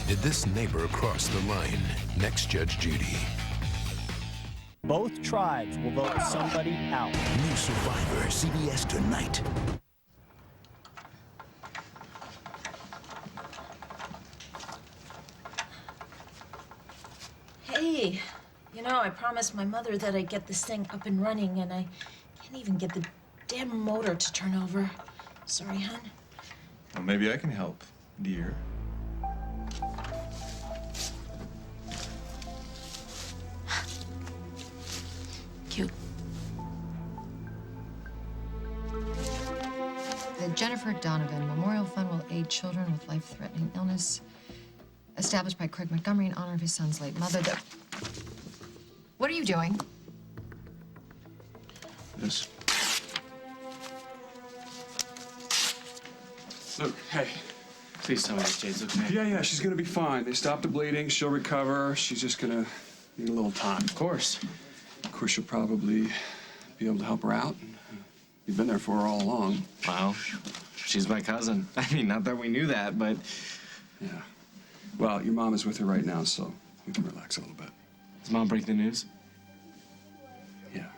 Did this neighbor cross the line? Next, Judge Judy. Both tribes will vote somebody out. New Survivor, CBS tonight. Hey, you know, I promised my mother that I'd get this thing up and running, and I can't even get the damn motor to turn over. Sorry, hon. Well, maybe I can help, dear. Cute. The Jennifer Donovan Memorial Fund will aid children with life-threatening illness, established by Craig Montgomery in honor of his son's late mother. What are you doing? This. Look, hey. Please tell me that Jade's okay. Yeah, she's gonna be fine. They stopped the bleeding. She'll recover. She's just gonna need a little time. Of course. Of course, you'll probably be able to help her out. You've been there for her all along. Wow. She's my cousin. I mean, not that we knew that, but... Yeah. Well, your mom is with her right now, so we can relax a little bit. Does Mom break the news? Yeah.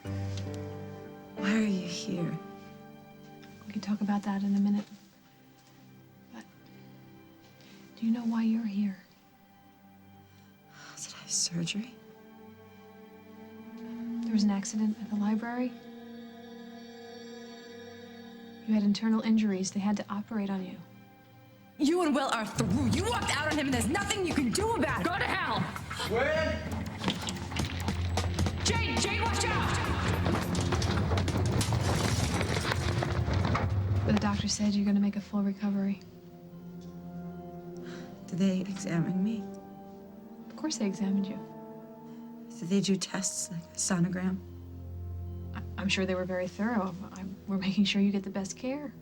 Why are you here? We can talk about that in a minute. But do you know why you're here? Did I have surgery? There was an accident at the library. You had internal injuries. They had to operate on you. You and Will are through. You walked out on him and there's nothing you can do about it. Go to hell. Gwen! Jade, watch out! But the doctor said you're gonna make a full recovery. Did they examine me? Of course they examined you. Did they do tests, like a sonogram? I'm sure they were very thorough. We're making sure you get the best care.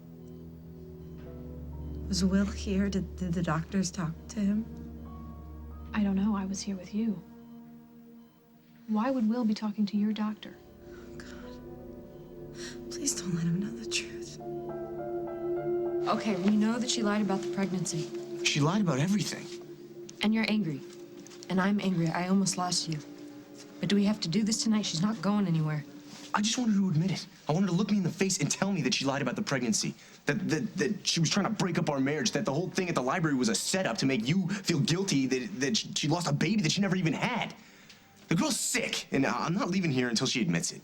Was Will here? Did the doctors talk to him? I don't know. I was here with you. Why would Will be talking to your doctor? Oh, God. Please don't let him know the truth. Okay, we know that she lied about the pregnancy. She lied about everything. And you're angry. And I'm angry. I almost lost you. But do we have to do this tonight? She's not going anywhere. I just wanted her to admit it. I wanted her to look me in the face and tell me that she lied about the pregnancy. That she was trying to break up our marriage. That the whole thing at the library was a setup to make you feel guilty that she lost a baby that she never even had. The girl's sick, and I'm not leaving here until she admits it.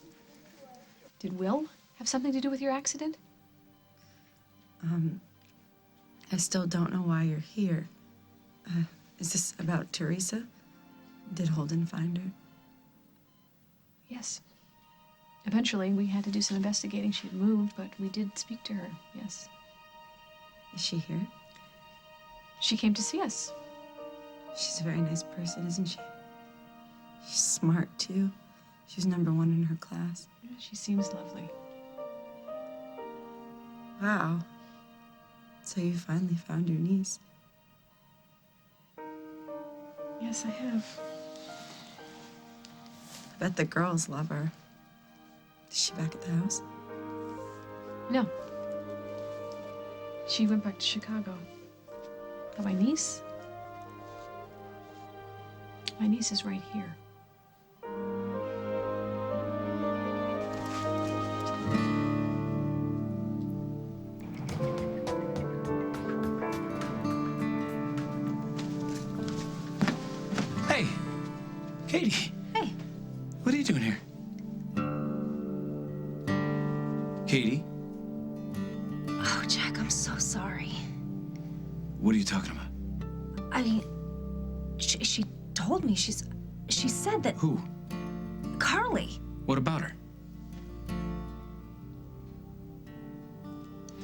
Did Will have something to do with your accident? I still don't know why you're here. Is this about Teresa? Did Holden find her? Yes. Eventually, we had to do some investigating. She had moved, but we did speak to her, yes. Is she here? She came to see us. She's a very nice person, isn't she? She's smart, too. She's #1 in her class. Yeah, she seems lovely. Wow. So you finally found your niece. Yes, I have. I bet the girls love her. Is she back at the house? No. She went back to Chicago. But my niece? My niece is right here. Hey, Katie. Hey. What are you doing here? Katie? Oh, Jack, I'm so sorry. What are you talking about? I mean, she told me she said that... Who? Carly. What about her?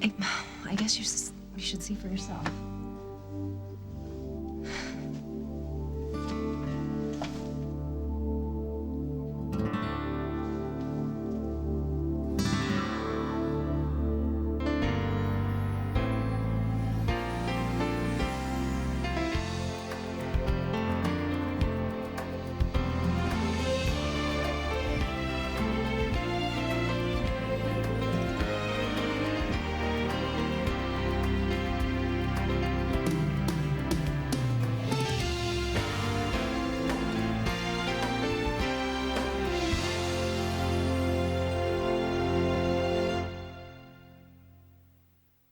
I guess you should see for yourself.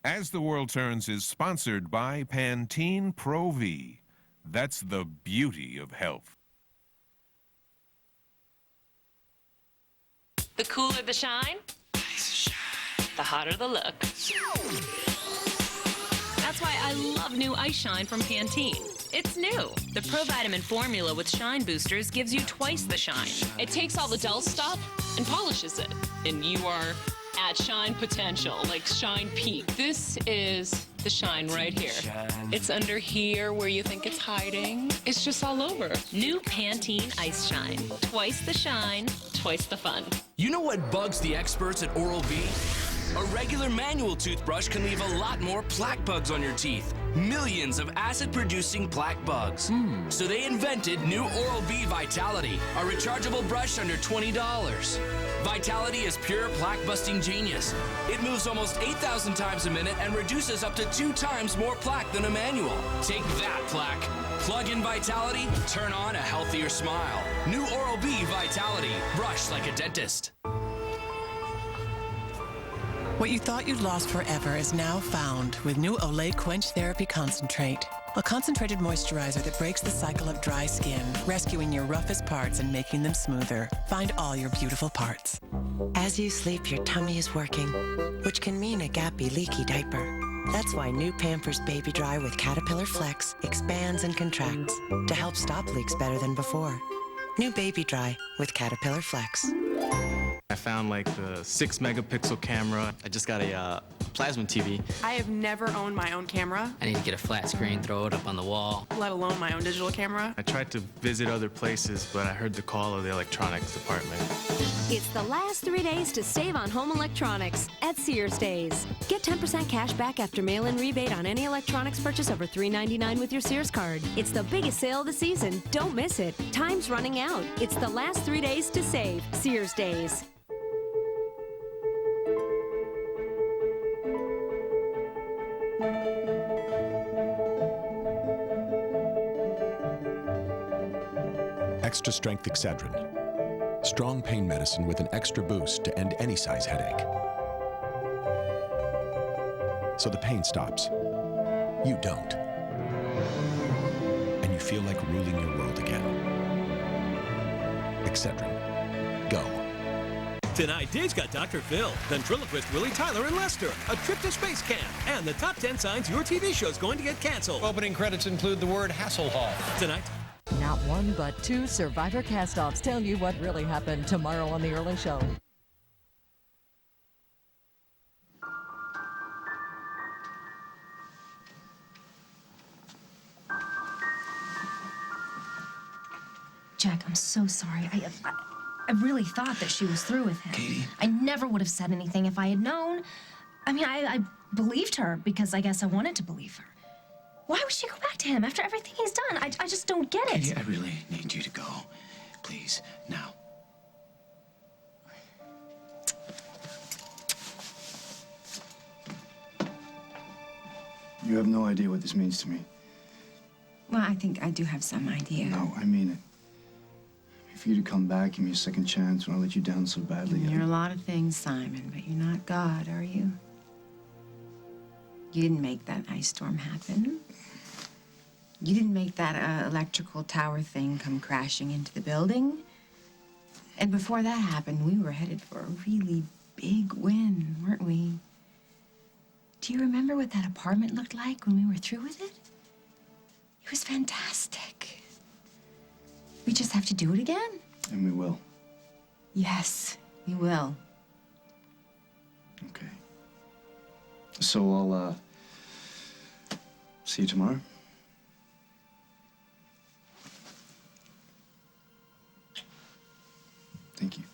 As the World Turns is sponsored by Pantene Pro V. That's the beauty of health. The cooler the shine, the hotter the look. That's why I love new Ice Shine from Pantene. It's new. The Pro-Vitamin formula with Shine Boosters gives you twice the shine. It takes all the dull stuff and polishes it. And you are at shine potential, like shine peak. This is the shine right here. It's under here where you think it's hiding. It's just all over. New Pantene Ice Shine. Twice the shine, twice the fun. You know what bugs the experts at Oral-B? A regular manual toothbrush can leave a lot more plaque bugs on your teeth. Millions of acid-producing plaque bugs. So they invented new Oral-B Vitality, a rechargeable brush under $20. Vitality is pure plaque-busting genius. It moves almost 8,000 times a minute and reduces up to 2 times more plaque than a manual. Take that, plaque. Plug in Vitality, turn on a healthier smile. New Oral-B Vitality. Brush like a dentist. What you thought you'd lost forever is now found with new Olay Quench Therapy Concentrate. A concentrated moisturizer that breaks the cycle of dry skin, rescuing your roughest parts and making them smoother. Find all your beautiful parts. As you sleep, your tummy is working, which can mean a gappy, leaky diaper. That's why new Pampers Baby Dry with Caterpillar Flex expands and contracts to help stop leaks better than before. New Baby Dry with Caterpillar Flex. I found like the 6-megapixel camera. I just got a plasma TV. I have never owned my own camera. I need to get a flat screen, throw it up on the wall. Let alone my own digital camera. I tried to visit other places, but I heard the call of the electronics department. It's the last 3 days to save on home electronics at Sears Days. Get 10% cash back after mail-in rebate on any electronics purchase over $3.99 with your Sears card. It's the biggest sale of the season. Don't miss it. Time's running out. It's the last 3 days to save. Sears Days. Extra strength Excedrin. Strong pain medicine with an extra boost to end any size headache. So the pain stops. You don't. And you feel like ruling your world again. Excedrin. Go. Tonight, Dave's got Dr. Phil, ventriloquist Willie Tyler, and Lester, a trip to space camp, and the top 10 signs your TV show's going to get canceled. Opening credits include the word Hasselhoff. Tonight. Not one, but 2 Survivor cast-offs tell you what really happened tomorrow on The Early Show. Jack, I'm so sorry. I really thought that she was through with him. Katie? I never would have said anything if I had known. I mean, I believed her because I guess I wanted to believe her. Why would she go back to him after everything he's done? I just don't get it. Katie, I really need you to go. Please, now. You have no idea what this means to me. Well, I think I do have some idea. No, I mean it. For you to come back, give me a second chance when I let you down so badly. You're a lot of things, Simon, but you're not God, are you? You didn't make that ice storm happen. You didn't make that electrical tower thing come crashing into the building. And before that happened, we were headed for a really big win, weren't we? Do you remember what that apartment looked like when we were through with it? It was fantastic. We just have to do it again. And we will. Yes, we will. Okay. So I'll, see you tomorrow. Thank you.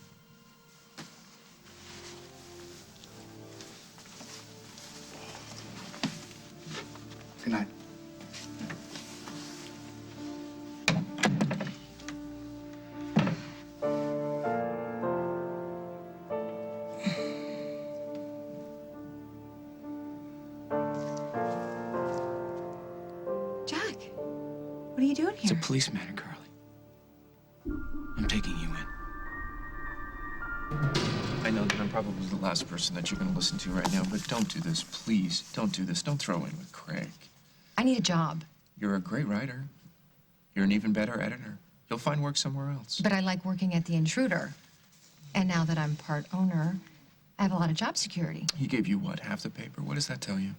Good night. Jack, what are you doing here? It's a police matter, Carly. I'm taking you in. I know that I'm probably the last person that you're going to listen to right now, but don't do this, please. Don't do this. Don't throw in with Craig. I need a job. You're a great writer. You're an even better editor. You'll find work somewhere else. But I like working at The Intruder. And now that I'm part owner, I have a lot of job security. He gave you what, half the paper? What does that tell you?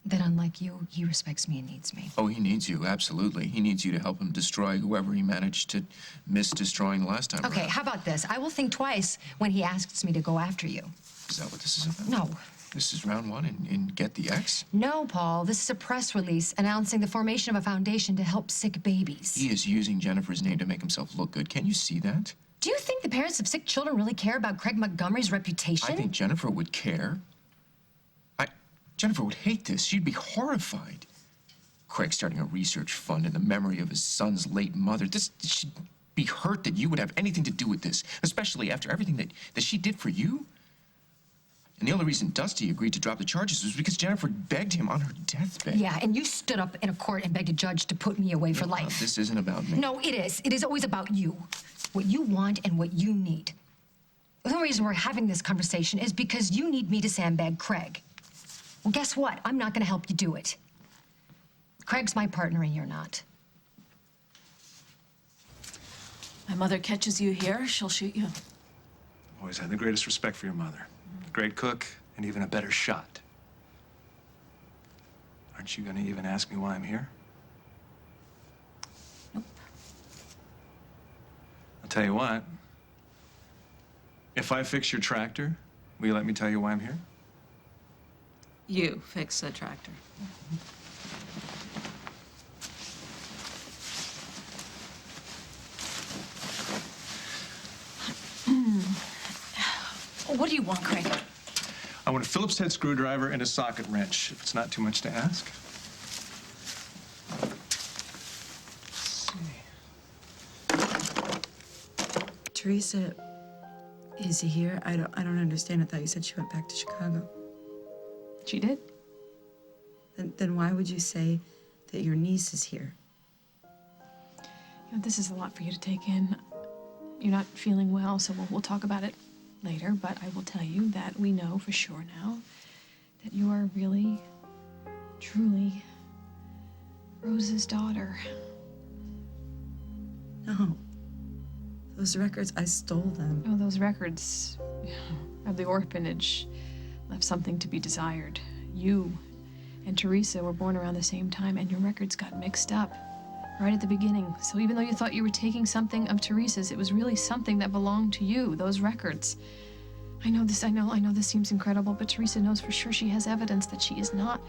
That unlike you, he respects me and needs me. Oh, he needs you, absolutely. He needs you to help him destroy whoever he managed to miss destroying the last time Okay, around. how about this? I will think twice when he asks me to go after you. Is that what this is about? No. This is round one in Get the X? No, Paul. This is a press release announcing the formation of a foundation to help sick babies. He is using Jennifer's name to make himself look good. Can you see that? Do you think the parents of sick children really care about Craig Montgomery's reputation? I think Jennifer would care. Jennifer would hate this. She'd be horrified. Craig starting a research fund in the memory of his son's late mother. She'd be hurt that you would have anything to do with this, especially after everything that she did for you. And the only reason Dusty agreed to drop the charges was because Jennifer begged him on her deathbed. Yeah, and you stood up in a court and begged a judge to put me away for life. This isn't about me. No, it is. It is always about you. What you want and what you need. The only reason we're having this conversation is because you need me to sandbag Craig. Well, guess what? I'm not going to help you do it. Craig's my partner and you're not. My mother catches you here, she'll shoot you. Always had the greatest respect for your mother. Great cook and even a better shot. Aren't you going to even ask me why I'm here? Nope. I'll tell you what. If I fix your tractor, will you let me tell you why I'm here? You fix the tractor. What do you want, Craig? I want a Phillips head screwdriver and a socket wrench, if it's not too much to ask. Teresa is here. I don't understand. I thought you said she went back to Chicago. She did. Then why would you say that your niece is here? You know, this is a lot for you to take in. You're not feeling well, so we'll talk about it later, but I will tell you that we know for sure now that you are really, truly Rose's daughter. No. Those records, I stole them. Oh, those records of the orphanage left something to be desired. You and Teresa were born around the same time, and your records got mixed up right at the beginning. So even though you thought you were taking something of Teresa's, it was really something that belonged to you, those records. I know this seems incredible, but Teresa knows for sure she has evidence that she is not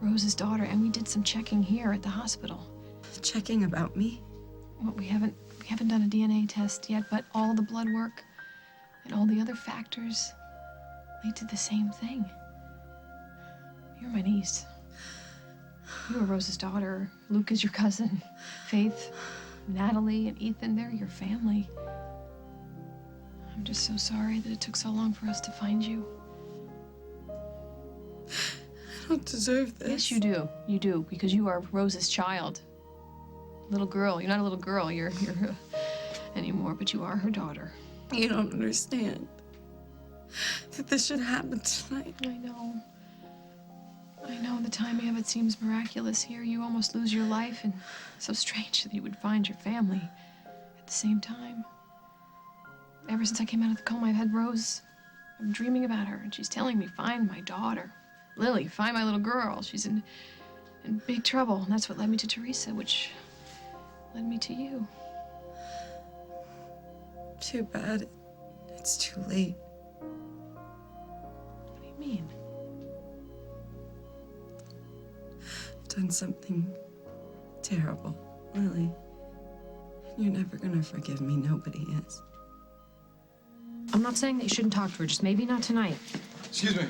Rose's daughter, and we did some checking here at the hospital. Checking about me? Well, we haven't done a DNA test yet, but all the blood work and all the other factors lead to the same thing. You're my niece. You are Rose's daughter. Luke is your cousin. Faith, Natalie, and Ethan, they're your family. I'm just so sorry that it took so long for us to find you. I don't deserve this. Yes, you do. You do, because you are Rose's child. Little girl. You're not a little girl. You're anymore, but you are her daughter. You don't understand that this should happen tonight. I know the timing of it seems miraculous here. You almost lose your life, and so strange that you would find your family at the same time. Ever since I came out of the coma, I've had Rose. I'm dreaming about her, and she's telling me, find my daughter. Lily, find my little girl. She's in big trouble. And that's what led me to Teresa, which led me to you. Too bad. It's too late. What do you mean? I've done something terrible, Lily. You're never gonna forgive me. Nobody is. I'm not saying that you shouldn't talk to her, just maybe not tonight. Excuse me.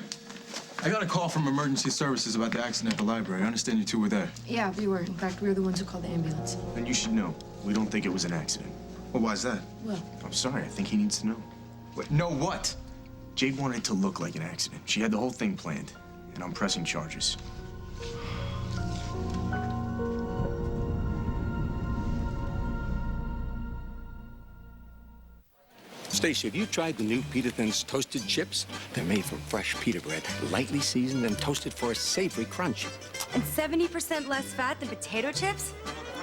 I got a call from emergency services about the accident at the library. I understand you two were there. Yeah, we were. In fact, we were the ones who called the ambulance. Then you should know. We don't think it was an accident. Well, why is that? Well, I'm sorry. I think he needs to know. What? Know what? Jade wanted it to look like an accident. She had the whole thing planned. And I'm pressing charges. Stacy, have you tried the new Pita Thins toasted chips? They're made from fresh pita bread, lightly seasoned and toasted for a savory crunch. And 70% less fat than potato chips?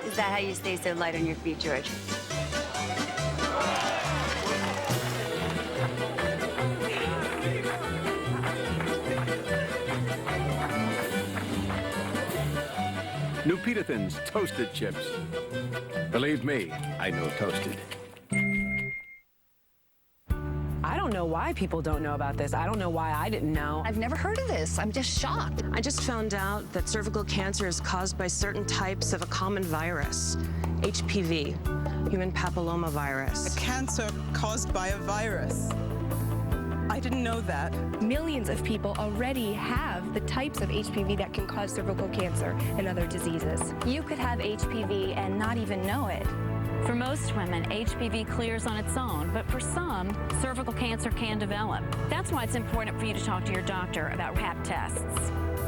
Is that how you stay so light on your feet, George? New Pita Thins toasted chips. Believe me, I know toasted. I don't know why people don't know about this. I don't know why I didn't know. I've never heard of this. I'm just shocked. I just found out that cervical cancer is caused by certain types of a common virus, HPV, human papillomavirus. A cancer caused by a virus. I didn't know that. Millions of people already have the types of HPV that can cause cervical cancer and other diseases. You could have HPV and not even know it. For most women, HPV clears on its own, but for some, cervical cancer can develop. That's why it's important for you to talk to your doctor about Pap tests.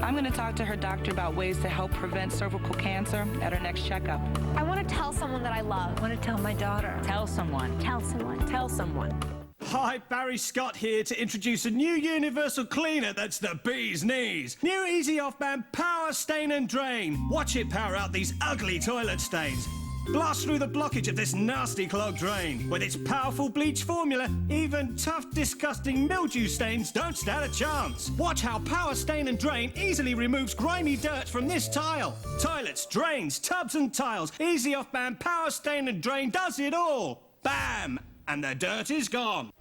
I'm going to talk to her doctor about ways to help prevent cervical cancer at her next checkup. I want to tell someone that I love. I want to tell my daughter. Tell someone. Tell someone. Tell someone. Hi, Barry Scott here to introduce a new universal cleaner that's the bee's knees. New Easy Off-Man Power Stain and Drain. Watch it power out these ugly toilet stains. Blast through the blockage of this nasty clogged drain. With its powerful bleach formula, even tough, disgusting mildew stains don't stand a chance. Watch how Power Stain and Drain easily removes grimy dirt from this tile. Toilets, drains, tubs and tiles. Easy Off-Man Power Stain and Drain does it all. Bam! And the dirt is gone.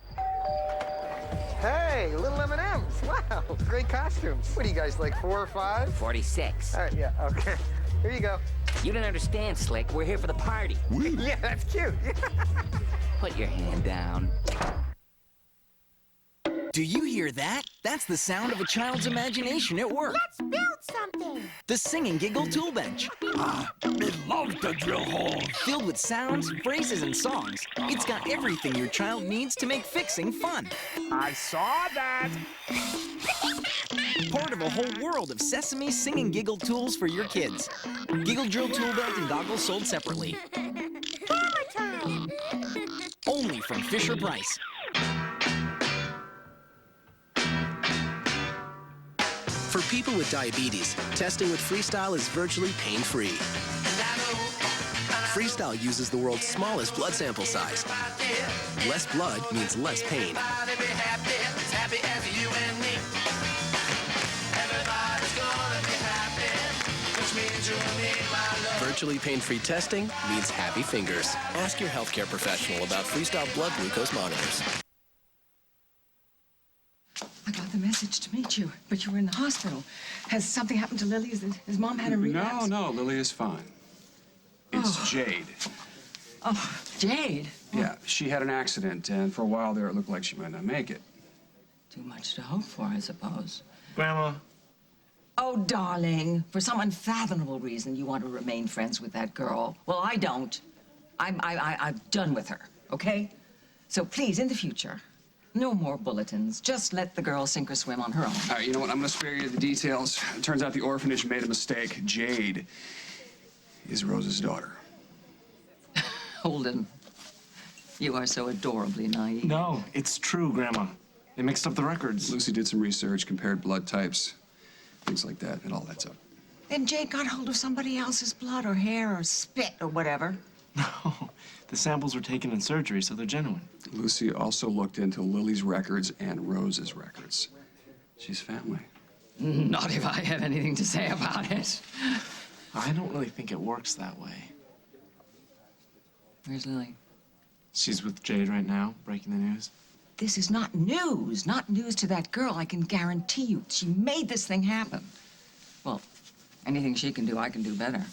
Hey, little M&Ms. Wow, great costumes. What are you guys, like 4 or 5? 46. All right, yeah, okay. Here you go. You don't understand, Slick. We're here for the party. Yeah, that's cute. Put your hand down. Do you hear that? That's the sound of a child's imagination at work. Let's build something. The Sing and Giggle Tool Bench. I love the drill hole. Filled with sounds, phrases, and songs, it's got everything your child needs to make fixing fun. I saw that. Part of a whole world of Sesame Sing and Giggle tools for your kids. Giggle Drill Tool Belt and goggles sold separately. Hammer time. Only from Fisher-Price. For people with diabetes, testing with Freestyle is virtually pain-free. Freestyle uses the world's smallest blood sample size. Less blood means less pain. Virtually pain-free testing means happy fingers. Ask your healthcare professional about Freestyle blood glucose monitors. I got the message to meet you, but you were in the hospital. Has something happened to Lily? His mom had a relapse? No, Lily is fine. It's Jade. Oh, Jade? Yeah, she had an accident, and for a while there, it looked like she might not make it. Too much to hope for, I suppose. Grandma. Oh, darling, for some unfathomable reason, you want to remain friends with that girl. Well, I don't. I'm done with her, okay? So please, in the future, no more bulletins. Just let the girl sink or swim on her own. All right, you know what? I'm going to spare you the details. It turns out the orphanage made a mistake. Jade is Rose's daughter. Holden, you are so adorably naive. No, it's true, Grandma. They mixed up the records. Lucy did some research, compared blood types, things like that. It all adds up. Then Jade got hold of somebody else's blood or hair or spit or whatever. No, the samples were taken in surgery, so they're genuine. Lucy also looked into Lily's records and Rose's records. She's family. Not if I have anything to say about it. I don't really think it works that way. Where's Lily? She's with Jade right now, breaking the news. This is not news. Not news to that girl, I can guarantee you. She made this thing happen. Well, anything she can do, I can do better.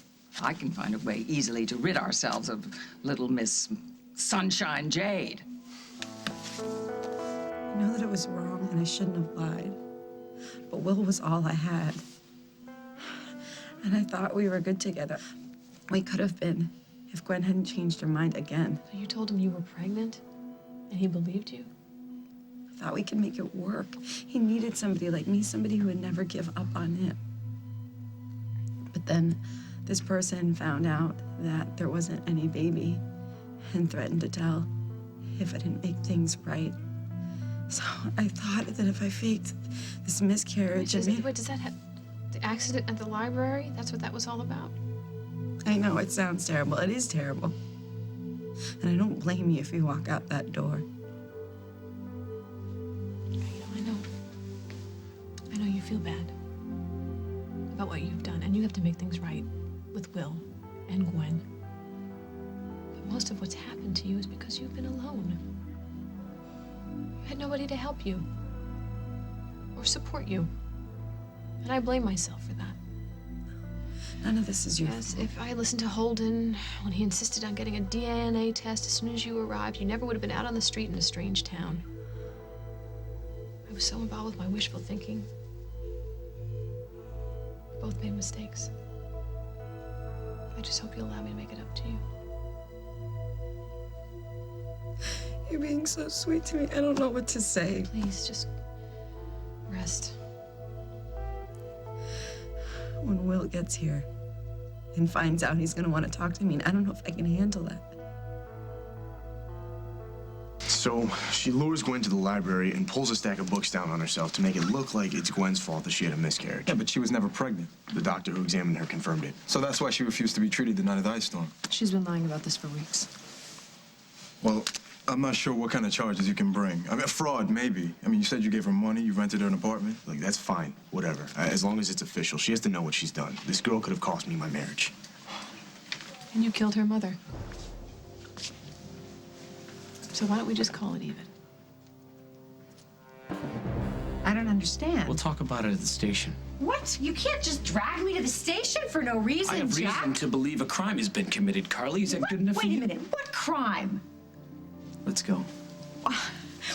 I can find a way easily to rid ourselves of little Miss Sunshine Jade. I know that it was wrong and I shouldn't have lied. But Will was all I had. And I thought we were good together. We could have been if Gwen hadn't changed her mind again. So you told him you were pregnant and he believed you? I thought we could make it work. He needed somebody like me, somebody who would never give up on him. But then this person found out that there wasn't any baby and threatened to tell if I didn't make things right. So I thought that if I faked this miscarriage and made... Wait, does that have... The accident at the library? That's what that was all about? I know, it sounds terrible. It is terrible. And I don't blame you if you walk out that door. I know you feel bad about what you've done, and you have to make things right with Will and Gwen. But most of what's happened to you is because you've been alone. You had nobody to help you or support you. And I blame myself for that. None of this is your Yes, fault. if I had listened to Holden when he insisted on getting a DNA test as soon as you arrived, you never would have been out on the street in a strange town. I was so involved with my wishful thinking. We both made mistakes. I just hope you'll allow me to make it up to you. You're being so sweet to me. I don't know what to say. Please, just rest. When Will gets here and finds out he's gonna want to talk to me, and I don't know if I can handle that. So she lures Gwen to the library and pulls a stack of books down on herself to make it look like it's Gwen's fault that she had a miscarriage. Yeah, but she was never pregnant. The doctor who examined her confirmed it. So that's why she refused to be treated the night of the ice storm. She's been lying about this for weeks. Well, I'm not sure what kind of charges you can bring. I mean, fraud, maybe. I mean, you said you gave her money, you rented her an apartment. Like, that's fine. Whatever. As long as it's official. She has to know what she's done. This girl could have cost me my marriage. And you killed her mother. So why don't we just call it even? I don't understand. We'll talk about it at the station. What? You can't just drag me to the station for no reason, I have Jack. reason to believe a crime has been committed, Carly. Is that good enough for you? Wait a minute. What crime? Let's go.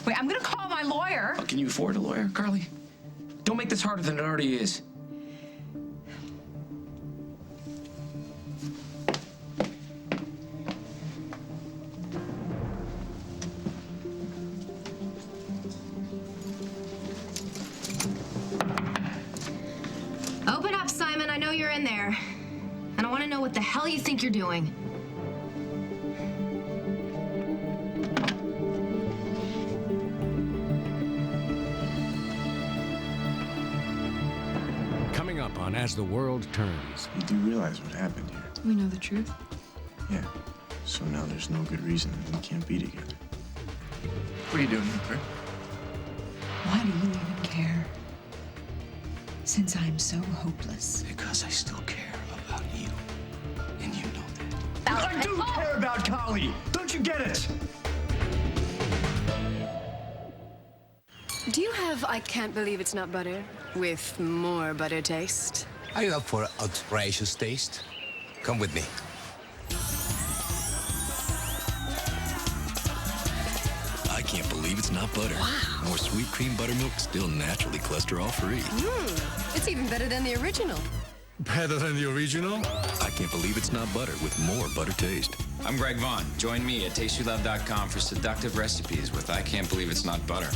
Wait, I'm gonna call my lawyer. Oh, can you afford a lawyer, Carly? Don't make this harder than it already is. Open up, Simon. I know you're in there. And I want to know what the hell you think you're doing. Coming up on As the World Turns. You do realize what happened here? We know the truth. Yeah. So now there's no good reason that we can't be together. What are you doing here, Kurt? Why do you even care? Since I'm so hopeless. Because I still care about you. And you know that. I do care about Carly! Don't you get it? Do you have I Can't Believe It's Not Butter with more butter taste? Are you up for outrageous taste? Come with me. I can't believe it's not butter. Wow. More sweet cream buttermilk, still naturally cholesterol-free. It's even better than the original. Better than the original? I can't believe it's not butter with more butter taste. I'm Greg Vaughn. Join me at TastyLove.com for seductive recipes with I Can't Believe It's Not Butter.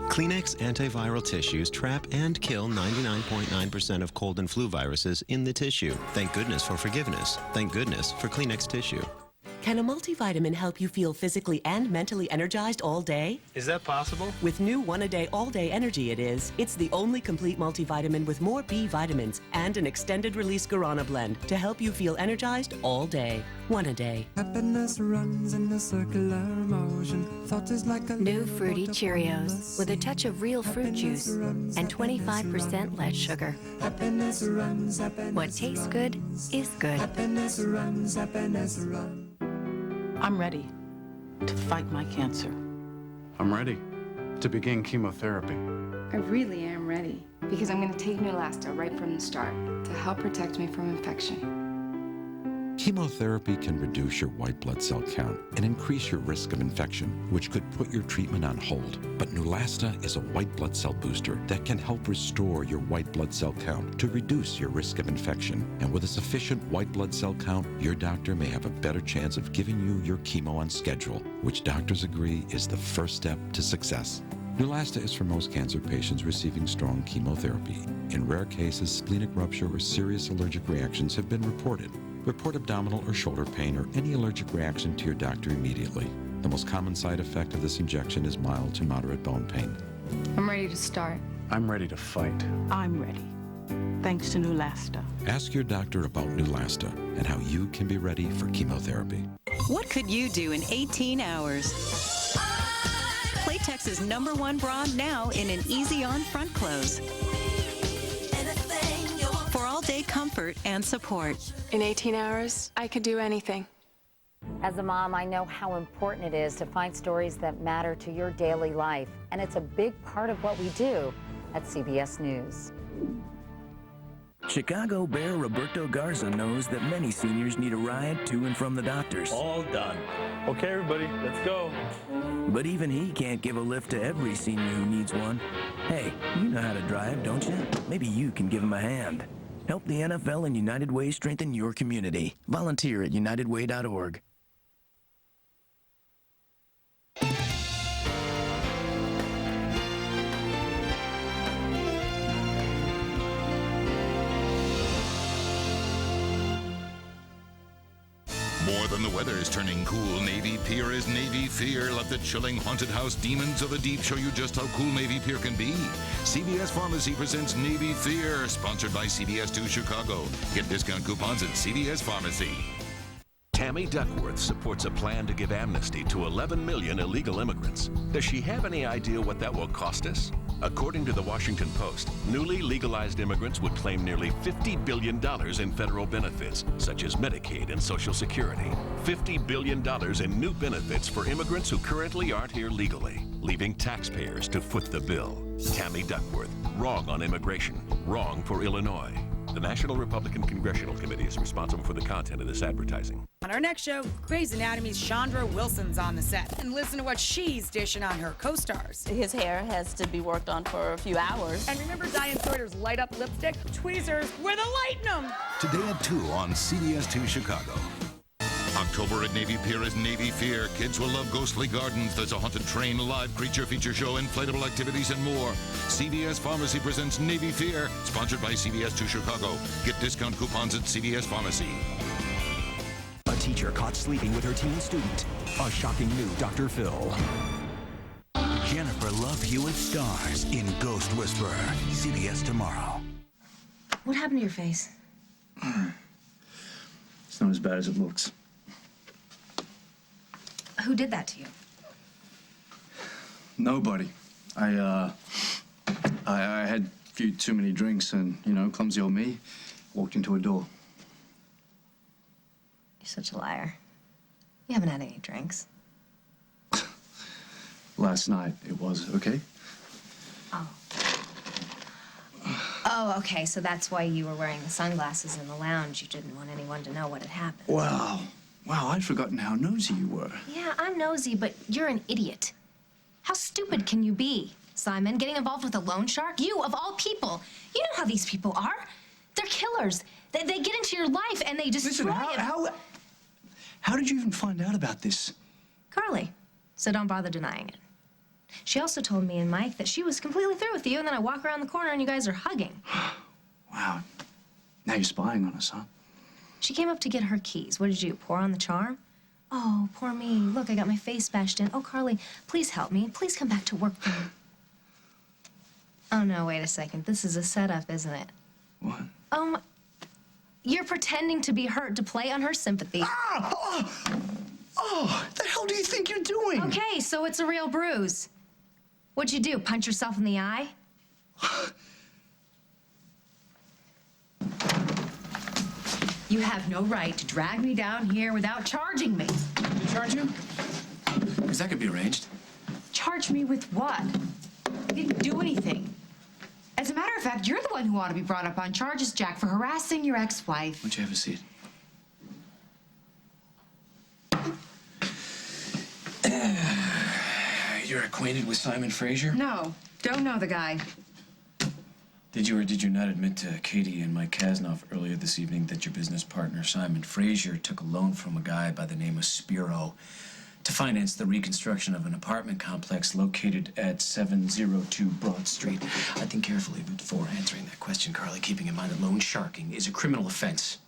Kleenex antiviral tissues trap and kill 99.9% of cold and flu viruses in the tissue. Thank goodness for forgiveness. Thank goodness for Kleenex tissue. Can a multivitamin help you feel physically and mentally energized all day? Is that possible? With new One-A-Day All-Day Energy it is. It's the only complete multivitamin with more B vitamins and an extended-release guarana blend to help you feel energized all day. One-A-Day. Happiness runs in a circular motion. Thought is like a New Fruity Cheerios with a touch of real fruit juice and 25% less sugar. Happiness runs, What tastes good is good. Happiness runs, happiness runs. I'm ready to fight my cancer. I'm ready to begin chemotherapy. I really am ready because I'm going to take Lunesta right from the start to help protect me from infection. Chemotherapy can reduce your white blood cell count and increase your risk of infection, which could put your treatment on hold. But Lunesta is a white blood cell booster that can help restore your white blood cell count to reduce your risk of infection. And with a sufficient white blood cell count, your doctor may have a better chance of giving you your chemo on schedule, which doctors agree is the first step to success. Neulasta is for most cancer patients receiving strong chemotherapy. In rare cases, splenic rupture or serious allergic reactions have been reported. Report abdominal or shoulder pain or any allergic reaction to your doctor immediately. The most common side effect of this injection is mild to moderate bone pain. I'm ready to start. I'm ready to fight. I'm ready. Thanks to Lunesta. Ask your doctor about Neulasta and how you can be ready for chemotherapy. What could you do in 18 hours? Playtex's #1 bra now in an easy-on front close. For all-day comfort and support. In 18 hours, I could do anything. As a mom, I know how important it is to find stories that matter to your daily life, and it's a big part of what we do at CBS News. Chicago Bear Roberto Garza knows that many seniors need a ride to and from the doctors. All done. Okay, everybody, let's go. But even he can't give a lift to every senior who needs one. Hey, you know how to drive, don't you? Maybe you can give him a hand. Help the NFL and United Way strengthen your community. Volunteer at unitedway.org. More than the weather is turning cool, Navy Pier is Navy Fear. Let the chilling haunted house demons of the deep show you just how cool Navy Pier can be. CVS Pharmacy presents Navy Fear, sponsored by CVS 2 Chicago. Get discount coupons at CVS Pharmacy. Tammy Duckworth supports a plan to give amnesty to 11 million illegal immigrants. Does she have any idea what that will cost us? According to the Washington Post, newly legalized immigrants would claim nearly $50 billion in federal benefits, such as Medicaid and Social Security. $50 billion in new benefits for immigrants who currently aren't here legally, leaving taxpayers to foot the bill. Tammy Duckworth, wrong on immigration, wrong for Illinois. The National Republican Congressional Committee is responsible for the content of this advertising. On our next show, Grey's Anatomy's Chandra Wilson's on the set. And listen to what she's dishing on her co-stars. His hair has to be worked on for a few hours. And remember Diane Sawyer's light-up lipstick? Tweezers with a light in them! Today at 2 on CBS 2 Chicago. October at Navy Pier is Navy Fear. Kids will love ghostly gardens. There's a haunted train, live creature feature show, inflatable activities, and more. CVS Pharmacy presents Navy Fear, sponsored by CBS 2 Chicago. Get discount coupons at CVS Pharmacy. A teacher caught sleeping with her teen student. A shocking new Dr. Phil. Jennifer Love Hewitt stars in Ghost Whisperer. CBS tomorrow. What happened to your face? It's not as bad as it looks. Who did that to you? Nobody. I had a few too many drinks and, clumsy old me walked into a door. You're such a liar. You haven't had any drinks. Last night it was, okay? Oh, okay, so that's why you were wearing the sunglasses in the lounge. You didn't want anyone to know what had happened. Wow, I'd forgotten how nosy you were. Yeah, I'm nosy, but you're an idiot. How stupid can you be, Simon? Getting involved with a loan shark? You, of all people. You know how these people are. They're killers. They get into your life and they destroy it. Listen, how did you even find out about this? Carly, so don't bother denying it. She also told me and Mike that she was completely through with you, and then I walk around the corner and you guys are hugging. Wow. Now you're spying on us, huh? She came up to get her keys. What did you do, pour on the charm? Oh, poor me. Look, I got my face bashed in. Oh, Carly, please help me. Please come back to work for me. Oh, no, wait a second. This is a setup, isn't it? What? You're pretending to be hurt to play on her sympathy. Oh, the hell do you think you're doing? Okay, so it's a real bruise. What'd you do, punch yourself in the eye? You have no right to drag me down here without charging me. Did I charge you? Because that could be arranged. Charge me with what? I didn't do anything. As a matter of fact, you're the one who ought to be brought up on charges, Jack, for harassing your ex-wife. Why don't you have a seat? You're acquainted with Simon Frazier? No, don't know the guy. Did you or did you not admit to Katie and Mike Kasnoff earlier this evening that your business partner, Simon Frazier, took a loan from a guy by the name of Spiro to finance the reconstruction of an apartment complex located at 702 Broad Street. I think carefully before answering that question, Carly, keeping in mind that loan sharking is a criminal offense.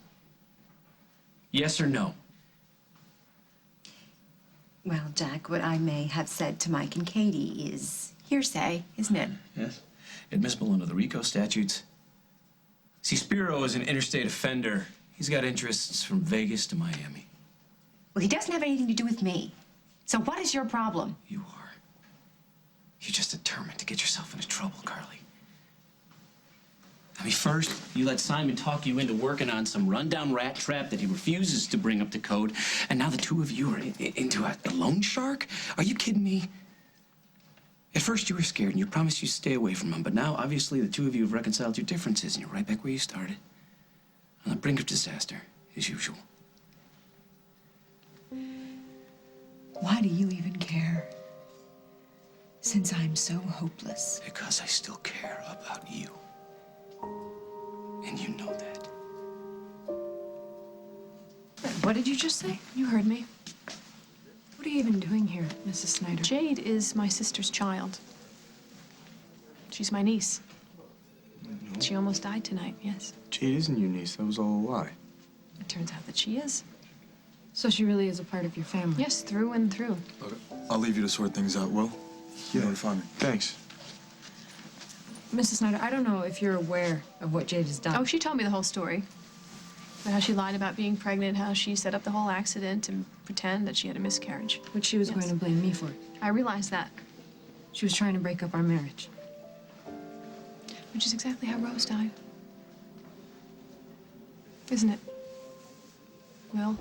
Yes or no? Well, Jack, what I may have said to Mike and Katie is hearsay, isn't it? Yes. Admissible under the RICO statutes. See, Spiro is an interstate offender. He's got interests from Vegas to Miami. Well, he doesn't have anything to do with me. So what is your problem? You are. You're just determined to get yourself into trouble, Carly. I mean, first, you let Simon talk you into working on some rundown rat trap that he refuses to bring up to code, and now the two of you are into a loan shark? Are you kidding me? At first, you were scared, and you promised you'd stay away from him, but now, obviously, the two of you have reconciled your differences, and you're right back where you started. On the brink of disaster, as usual. Why do you even care? Since I'm so hopeless. Because I still care about you. And you know that. What did you just say? You heard me. What are you even doing here, Mrs. Snyder? Jade is my sister's child. She's my niece. No. She almost died tonight, yes. Jade isn't your niece. That was all a lie. It turns out that she is. So she really is a part of your family? Yes, through and through. Look, I'll leave you to sort things out, Will. You know where to find me. Thanks. Mrs. Snyder, I don't know if you're aware of what Jade has done. Oh, she told me the whole story. About how she lied about being pregnant, how she set up the whole accident to pretend that she had a miscarriage. Which she was going to blame me for. I realized that. She was trying to break up our marriage. Which is exactly how Rose died. Isn't it? Will?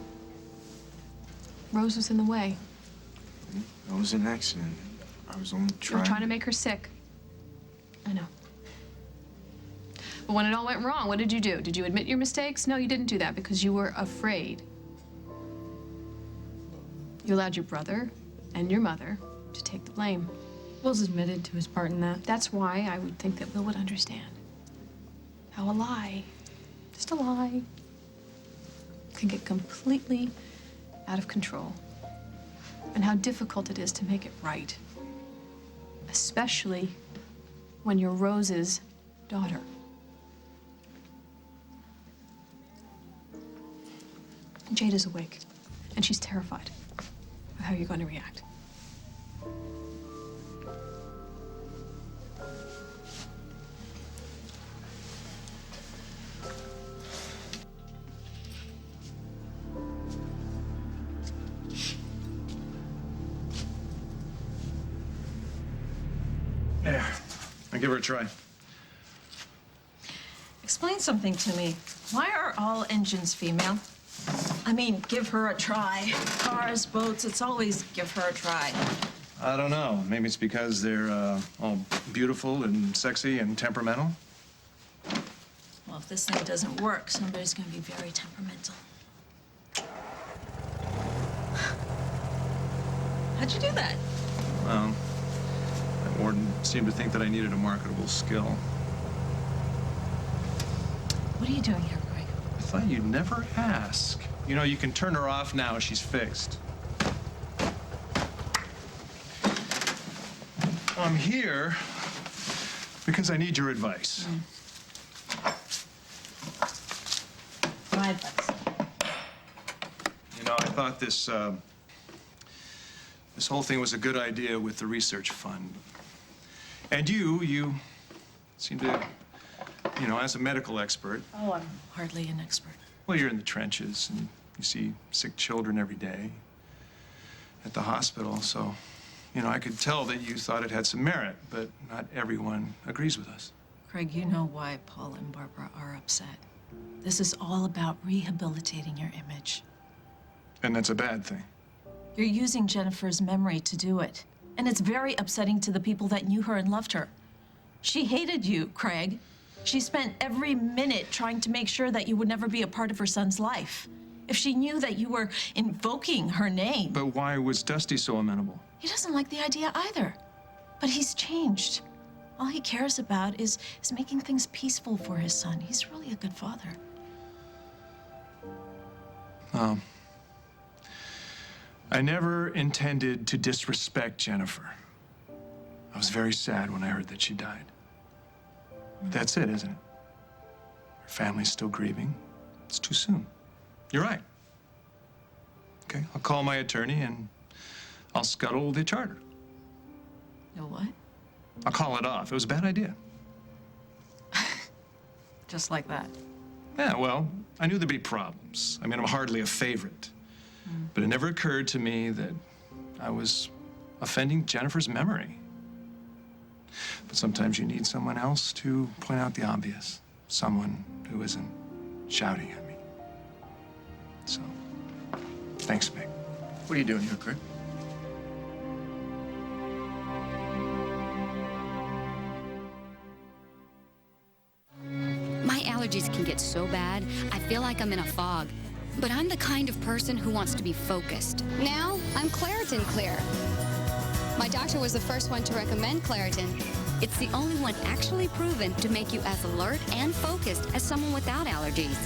Rose was in the way. That was an accident. I was only trying. Trying to make her sick. I know. But when it all went wrong, what did you do? Did you admit your mistakes? No, you didn't do that because you were afraid. You allowed your brother and your mother to take the blame. Will's admitted to his part in that. That's why I would think that Will would understand how a lie, just a lie, can get completely out of control, and how difficult it is to make it right, especially when you're Rose's daughter. Jade is awake, and she's terrified of how you're going to react. There. I'll give her a try. Explain something to me. Why are all engines female? I mean, give her a try. Cars, boats, it's always give her a try. I don't know. Maybe it's because they're all beautiful and sexy and temperamental. Well, if this thing doesn't work, somebody's gonna be very temperamental. How'd you do that? Well, that warden seemed to think that I needed a marketable skill. What are you doing here, Greg? I thought you'd never ask. You know, you can turn her off now. She's fixed. I'm here because I need your advice. My advice. You know, I thought this whole thing was a good idea with the research fund. And you seem to, you know, as a medical expert. Oh, I'm hardly an expert. Well, you're in the trenches and you see sick children every day at the hospital. So, you know, I could tell that you thought it had some merit, but not everyone agrees with us. Craig, you know why Paul and Barbara are upset. This is all about rehabilitating your image. And that's a bad thing. You're using Jennifer's memory to do it. And it's very upsetting to the people that knew her and loved her. She hated you, Craig. She spent every minute trying to make sure that you would never be a part of her son's life. If she knew that you were invoking her name. But why was Dusty so amenable? He doesn't like the idea either. But he's changed. All he cares about is making things peaceful for his son. He's really a good father. I never intended to disrespect Jennifer. I was very sad when I heard that she died. But that's it, isn't it? Her family's still grieving. It's too soon. You're right. Okay, I'll call my attorney and I'll scuttle the charter. You'll what? I'll call it off. It was a bad idea. Just like that. Yeah, well, I knew there'd be problems. I mean, I'm hardly a favorite. But it never occurred to me that I was offending Jennifer's memory. But sometimes you need someone else to point out the obvious. Someone who isn't shouting at me. So, thanks, Meg. What are you doing here, Craig? My allergies can get so bad, I feel like I'm in a fog. But I'm the kind of person who wants to be focused. Now, I'm Claritin Clear. My doctor was the first one to recommend Claritin. It's the only one actually proven to make you as alert and focused as someone without allergies.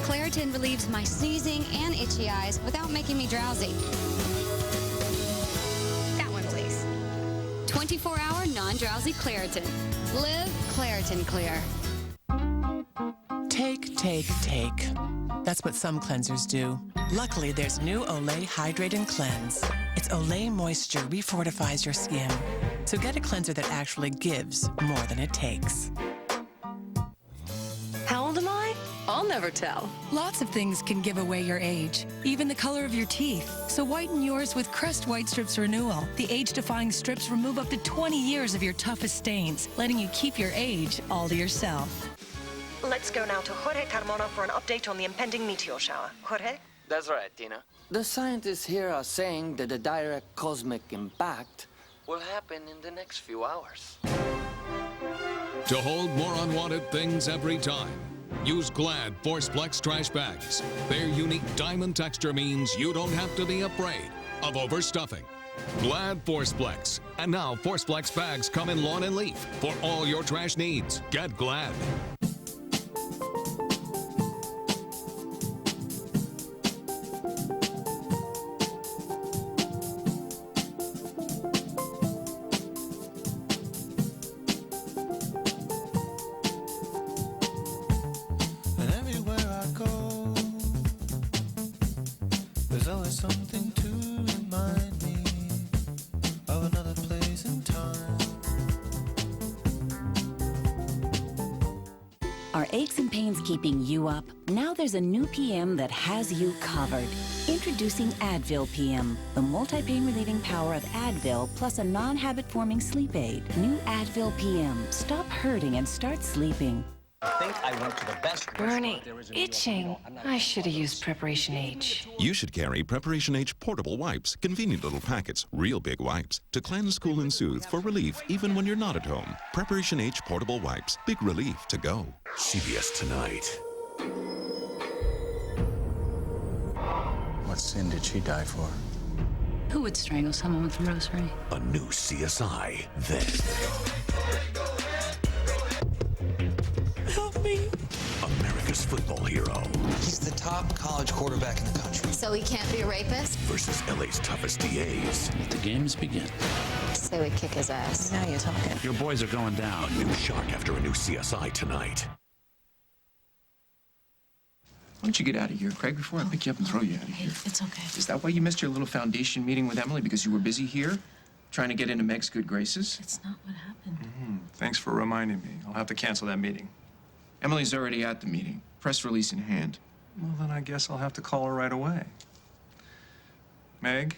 Claritin relieves my sneezing and itchy eyes without making me drowsy. That one, please. 24-hour non-drowsy Claritin. Live Claritin Clear. Take. That's what some cleansers do. Luckily, there's new Olay Hydrate and Cleanse. Its Olay moisture refortifies your skin. So get a cleanser that actually gives more than it takes. How old am I? I'll never tell. Lots of things can give away your age, even the color of your teeth. So whiten yours with Crest Whitestrips Renewal. The age-defying strips remove up to 20 years of your toughest stains, letting you keep your age all to yourself. Let's go now to Jorge Carmona for an update on the impending meteor shower. Jorge? That's right, Tina. The scientists here are saying that the direct cosmic impact will happen in the next few hours. To hold more unwanted things every time, use Glad ForcePlex trash bags. Their unique diamond texture means you don't have to be afraid of overstuffing. Glad ForcePlex. And now ForcePlex bags come in lawn and leaf for all your trash needs. Get Glad. There's always something to remind me of another place and time. Are aches and pains keeping you up? Now there's a new PM that has you covered. Introducing Advil PM, the multi-pain relieving power of Advil plus a non-habit-forming sleep aid. New Advil PM. Stop hurting and start sleeping. I think I went to the best. Bernie, itching. I should have used Preparation H. You should carry Preparation H portable wipes, convenient little packets, real big wipes, to cleanse, cool, and soothe for relief even when you're not at home. Preparation H portable wipes, big relief to go. CBS Tonight. What sin did she die for? Who would strangle someone with a rosary? A new CSI, then. Help me. America's football hero He's the top college quarterback in the country. So he can't be a rapist? versus LA's toughest DAs. Let the games begin. So we kick his ass. Now you're talking. Your boys are going down. A new shark after a new CSI tonight. Why don't you get out of here, Craig, before I pick you up and throw you out of here? It's okay. Is that why you missed your little foundation meeting with Emily? Because you were busy here, trying to get into Meg's good graces? It's not what happened. Thanks for reminding me. I'll have to cancel that meeting. Emily's already at the meeting, press release in hand. Well, then I guess I'll have to call her right away. Meg,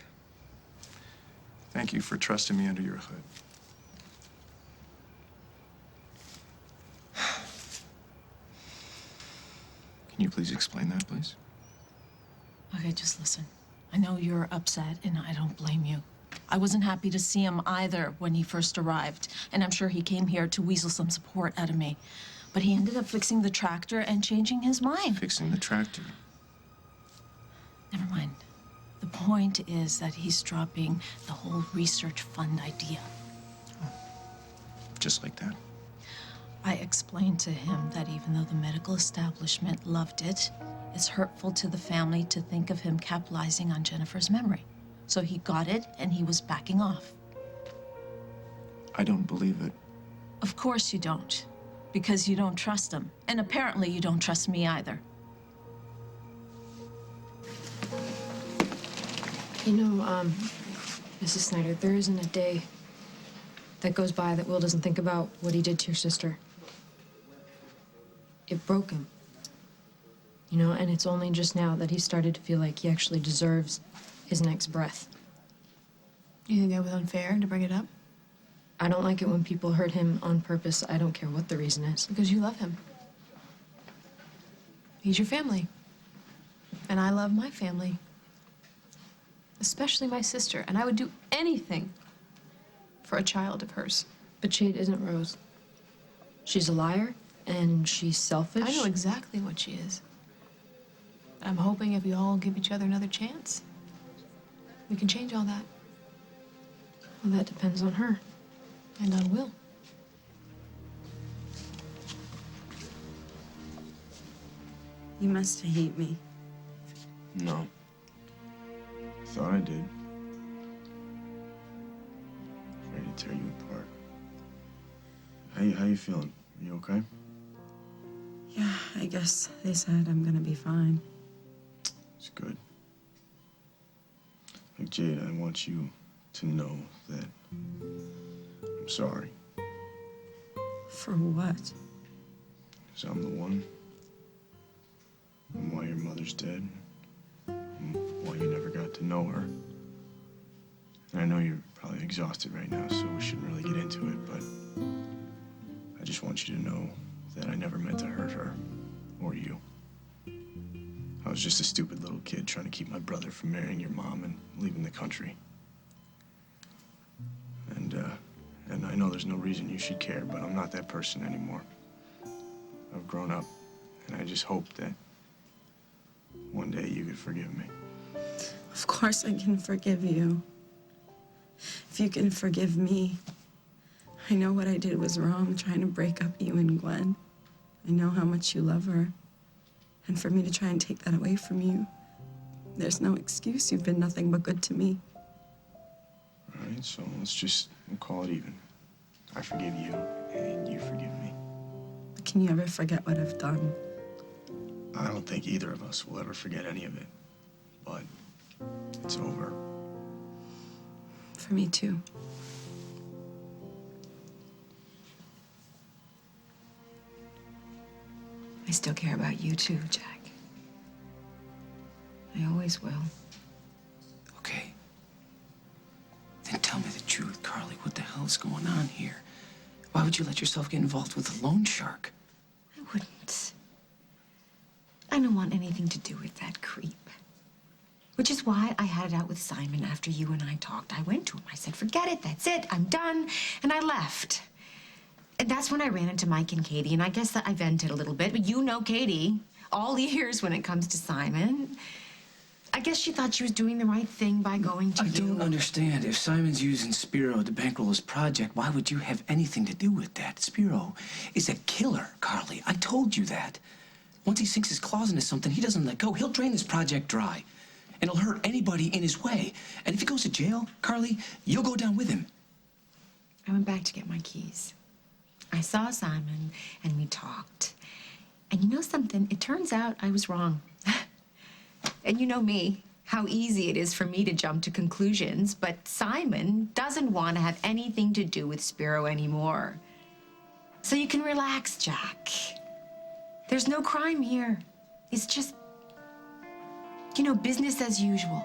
thank you for trusting me under your hood. Can you please explain that, please? Okay, just listen. I know you're upset, and I don't blame you. I wasn't happy to see him either when he first arrived, and I'm sure he came here to weasel some support out of me. But he ended up fixing the tractor and changing his mind. Fixing the tractor? Never mind. The point is that he's dropping the whole research fund idea. Just like that? I explained to him that even though the medical establishment loved it, it's hurtful to the family to think of him capitalizing on Jennifer's memory. So he got it, and he was backing off. I don't believe it. Of course you don't, because you don't trust him. And apparently you don't trust me either. You know, Mrs. Snyder, there isn't a day that goes by that Will doesn't think about what he did to your sister. It broke him. You know, and it's only just now that he started to feel like he actually deserves his next breath. You think that was unfair to bring it up? I don't like it when people hurt him on purpose. I don't care what the reason is. Because you love him. He's your family. And I love my family. Especially my sister. And I would do anything for a child of hers. But Jade isn't Rose. She's a liar, and she's selfish. I know exactly what she is. I'm hoping if we all give each other another chance, we can change all that. Well, that depends on her. And on Will. You must hate me. No. Thought I did. Ready to tear you apart. How you feeling? You okay? Yeah, I guess they said I'm gonna be fine. It's good. Look, Jade, I want you to know that I'm sorry. For what? Because I'm the one. And why your mother's dead. And why you never got to know her. And I know you're probably exhausted right now, so we shouldn't really get into it, but I just want you to know that I never meant to hurt her or you. I was just a stupid little kid trying to keep my brother from marrying your mom and leaving the country. And I know there's no reason you should care, but I'm not that person anymore. I've grown up, and I just hope that one day you could forgive me. Of course I can forgive you. If you can forgive me. I know what I did was wrong, trying to break up you and Gwen. I know how much you love her. And for me to try and take that away from you, there's no excuse. You've been nothing but good to me. All right, so we'll call it even. I forgive you, and you forgive me. Can you ever forget what I've done? I don't think either of us will ever forget any of it. But it's over. For me, too. I still care about you, too, Jack. I always will. Okay. Then tell me the truth, Carly. What the hell is going on here? Why would you let yourself get involved with a loan shark? I wouldn't. I don't want anything to do with that creep. Which is why I had it out with Simon after you and I talked. I went to him. I said, forget it. That's it. I'm done. And I left. And that's when I ran into Mike and Katie. And I guess that I vented a little bit. But you know Katie. All ears when it comes to Simon. I guess she thought she was doing the right thing by going to I don't understand. If Simon's using Spiro to bankroll his project, why would you have anything to do with that? Spiro is a killer, Carly. I told you that. Once he sinks his claws into something, he doesn't let go. He'll drain this project dry. And he'll hurt anybody in his way. And if he goes to jail, Carly, you'll go down with him. I went back to get my keys. I saw Simon, and we talked. And you know something? It turns out I was wrong. And you know me, how easy it is for me to jump to conclusions, but Simon doesn't want to have anything to do with Spiro anymore. So you can relax, Jack. There's no crime here. It's just, you know, business as usual.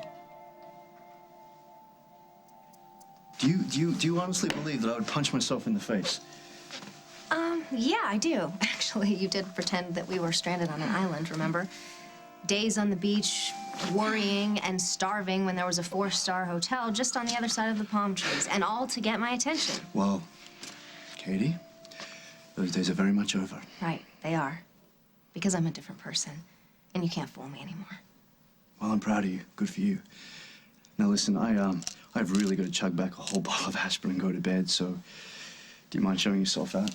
Do you honestly believe that I would punch myself in the face? Yeah, I do. Actually, you did pretend that we were stranded on an island, remember? Days on the beach, worrying and starving when there was a 4-star hotel just on the other side of the palm trees, and all to get my attention. Well, Katie, those days are very much over. Right, they are. Because I'm a different person, and you can't fool me anymore. Well, I'm proud of you. Good for you. Now, listen, I've really got to chug back a whole bottle of aspirin and go to bed, so do you mind showing yourself out?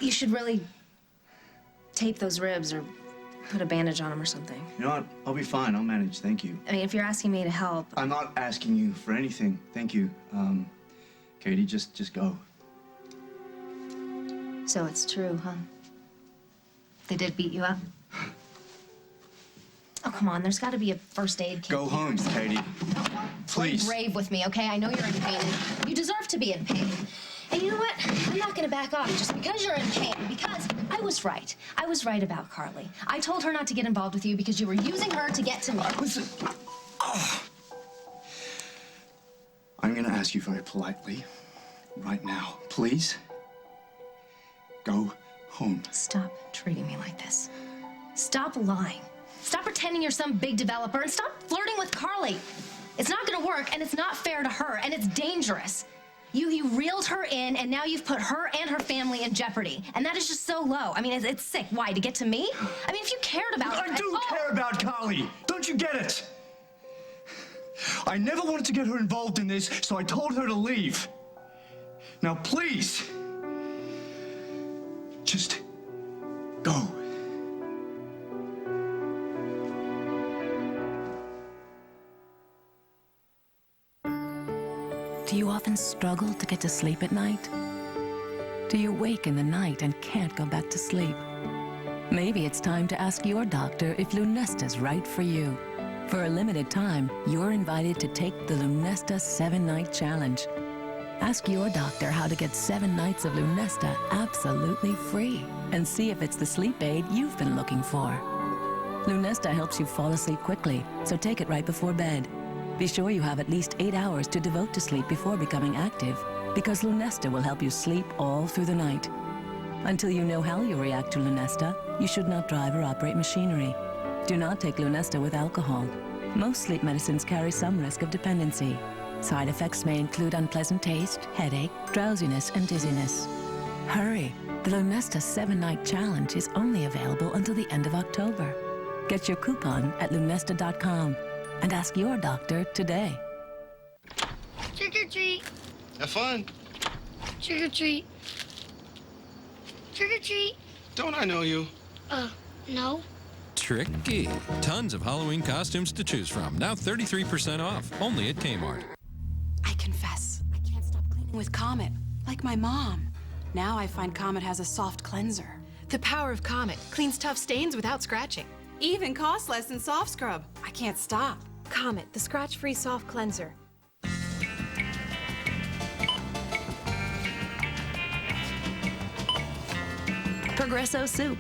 You should really tape those ribs or put a bandage on them or something. You know what? I'll be fine. I'll manage. Thank you. I mean, if you're asking me to help... I'm not asking you for anything. Thank you. Katie, just go. So it's true, huh? They did beat you up? Oh, come on. There's got to be a first aid kit. Go home, Katie. Please. Play brave with me, okay? I know you're in pain. And you deserve to be in pain. And you know what? I'm not going to back off just because you're in pain, because I was right. I was right about Carly. I told her not to get involved with you because you were using her to get to me. I'm going to ask you very politely right now. Please, go home. Stop treating me like this. Stop lying. Stop pretending you're some big developer and stop flirting with Carly. It's not going to work, and it's not fair to her, and it's dangerous. You reeled her in, and now you've put her and her family in jeopardy. And that is just so low. I mean, it's sick. Why, to get to me? I mean, if you cared about her... I do care about Carly. Don't you get it? I never wanted to get her involved in this, so I told her to leave. Now, please, just go. Do you often struggle to get to sleep at night? Do you wake in the night and can't go back to sleep? Maybe it's time to ask your doctor if Lunesta's right for you. For a limited time, you're invited to take the Lunesta 7-Night Challenge. Ask your doctor how to get 7 nights of Lunesta absolutely free and see if it's the sleep aid you've been looking for. Lunesta helps you fall asleep quickly, so take it right before bed. Be sure you have at least 8 hours to devote to sleep before becoming active, because Lunesta will help you sleep all through the night. Until you know how you react to Lunesta, you should not drive or operate machinery. Do not take Lunesta with alcohol. Most sleep medicines carry some risk of dependency. Side effects may include unpleasant taste, headache, drowsiness, and dizziness. Hurry! The Lunesta 7-Night Challenge is only available until the end of October. Get your coupon at lunesta.com and ask your doctor today. Trick or treat. Have fun. Trick or treat. Trick or treat. Don't I know you? No. Tricky. Tons of Halloween costumes to choose from. Now 33% off. Only at Kmart. I confess, I can't stop cleaning with Comet. Like my mom. Now I find Comet has a soft cleanser. The power of Comet cleans tough stains without scratching. Even costs less than soft scrub. I can't stop. Comet, the scratch-free soft cleanser. Progresso soup.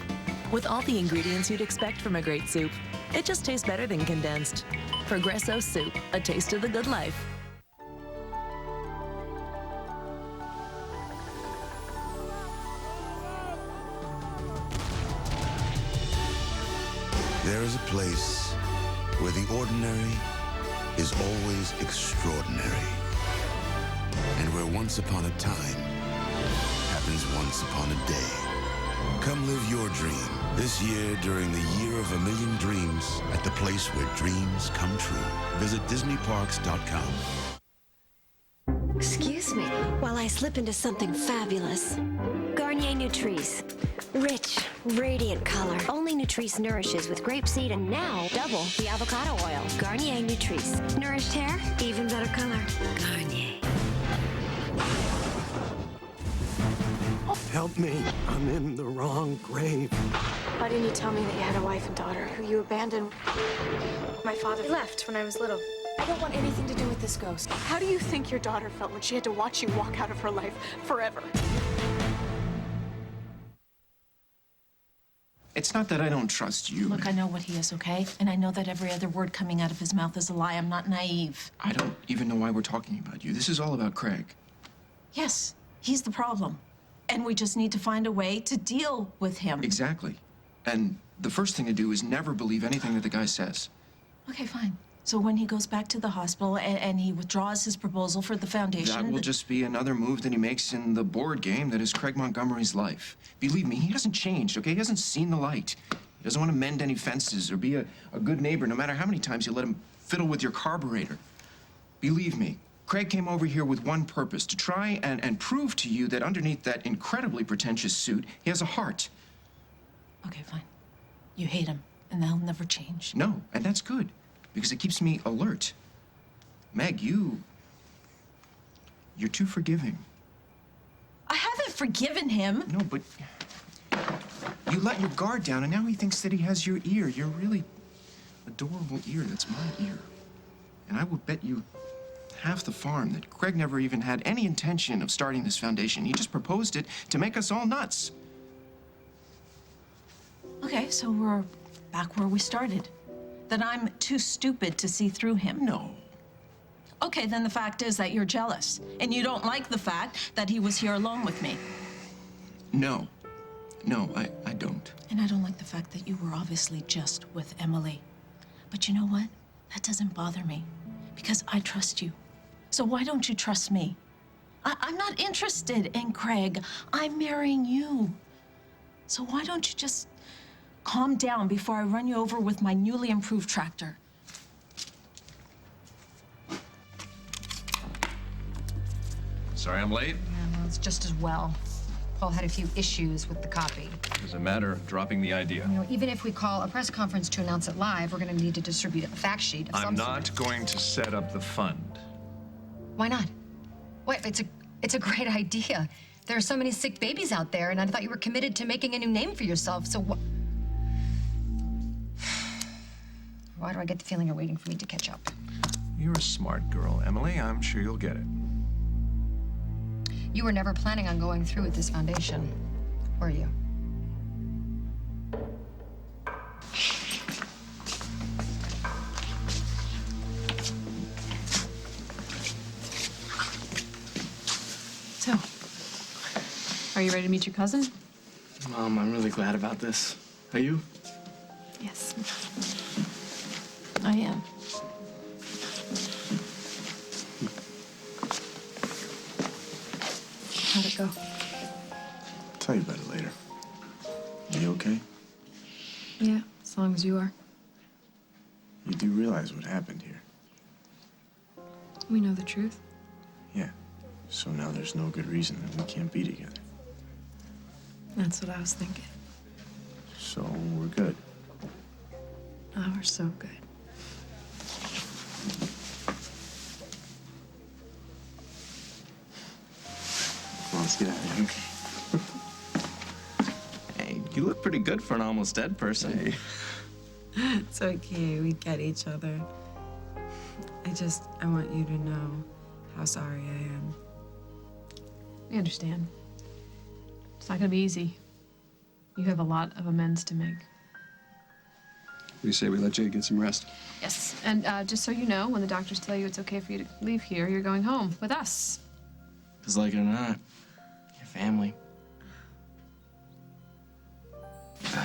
With all the ingredients you'd expect from a great soup, it just tastes better than condensed. Progresso soup, a taste of the good life. There is a place where the ordinary is always extraordinary, and where once upon a time happens once upon a day. Come live your dream this year during the Year of a Million Dreams at the place where dreams come true. Visit DisneyParks.com. Excuse me while I slip into something fabulous. Garnier Nutrice. Rich, radiant color. Only Nutrice nourishes with grapeseed and now double the avocado oil. Garnier Nutrice. Nourished hair, even better color. Garnier. Help me. I'm in the wrong grave. Why didn't you tell me that you had a wife and daughter who you abandoned? My father left when I was little. I don't want anything to do with this ghost. How do you think your daughter felt when she had to watch you walk out of her life forever? It's not that I don't trust you. Look, I know what he is, okay? And I know that every other word coming out of his mouth is a lie. I'm not naive. I don't even know why we're talking about you. This is all about Craig. Yes, he's the problem. And we just need to find a way to deal with him. Exactly. And the first thing to do is never believe anything that the guy says. Okay, fine. So when he goes back to the hospital and he withdraws his proposal for the foundation... That will just be another move that he makes in the board game that is Craig Montgomery's life. Believe me, he hasn't changed, okay? He hasn't seen the light. He doesn't want to mend any fences or be a good neighbor, no matter how many times you let him fiddle with your carburetor. Believe me, Craig came over here with one purpose, to try and prove to you that underneath that incredibly pretentious suit, he has a heart. Okay, fine. You hate him, and that'll never change. No, and that's good, because it keeps me alert. Meg, you're too forgiving. I haven't forgiven him. No, but you let your guard down, and now he thinks that he has your ear. Your really adorable ear that's my ear. And I will bet you half the farm that Craig never even had any intention of starting this foundation. He just proposed it to make us all nuts. Okay, so we're back where we started. That I'm too stupid to see through him. No. Okay, then the fact is that you're jealous, and you don't like the fact that he was here alone with me. No. No, I don't. And I don't like the fact that you were obviously just with Emily. But you know what? That doesn't bother me, because I trust you. So why don't you trust me? I'm not interested in Craig. I'm marrying you. So why don't you just calm down before I run you over with my newly improved tractor? Sorry I'm late. Yeah, well, it's just as well. Paul had a few issues with the copy. It was a matter of dropping the idea. You know, even if we call a press conference to announce it live, we're going to need to distribute a fact sheet of I'm some not sort. going to set up the fund. Why not? What? It's a great idea. There are so many sick babies out there, and I thought you were committed to making a new name for yourself. So what? Why do I get the feeling you're waiting for me to catch up? You're a smart girl, Emily. I'm sure you'll get it. You were never planning on going through with this foundation, were you? So, are you ready to meet your cousin? Mom, I'm really glad about this. Are you? Yes. I am. How'd it go? I'll tell you about it later. Are you okay? Yeah, as long as you are. You do realize what happened here? We know the truth. Yeah. So now there's no good reason that we can't be together. That's what I was thinking. So we're good. Oh, we're so good. Come on, let's get out of here. Hey, you look pretty good for an almost dead person. Hey. It's okay. We get each other. I want you to know how sorry I am. We understand. It's not gonna be easy. You have a lot of amends to make. We say we let Jade get some rest. Yes, and just so you know, when the doctors tell you it's okay for you to leave here, you're going home with us. Because like it or not, your family.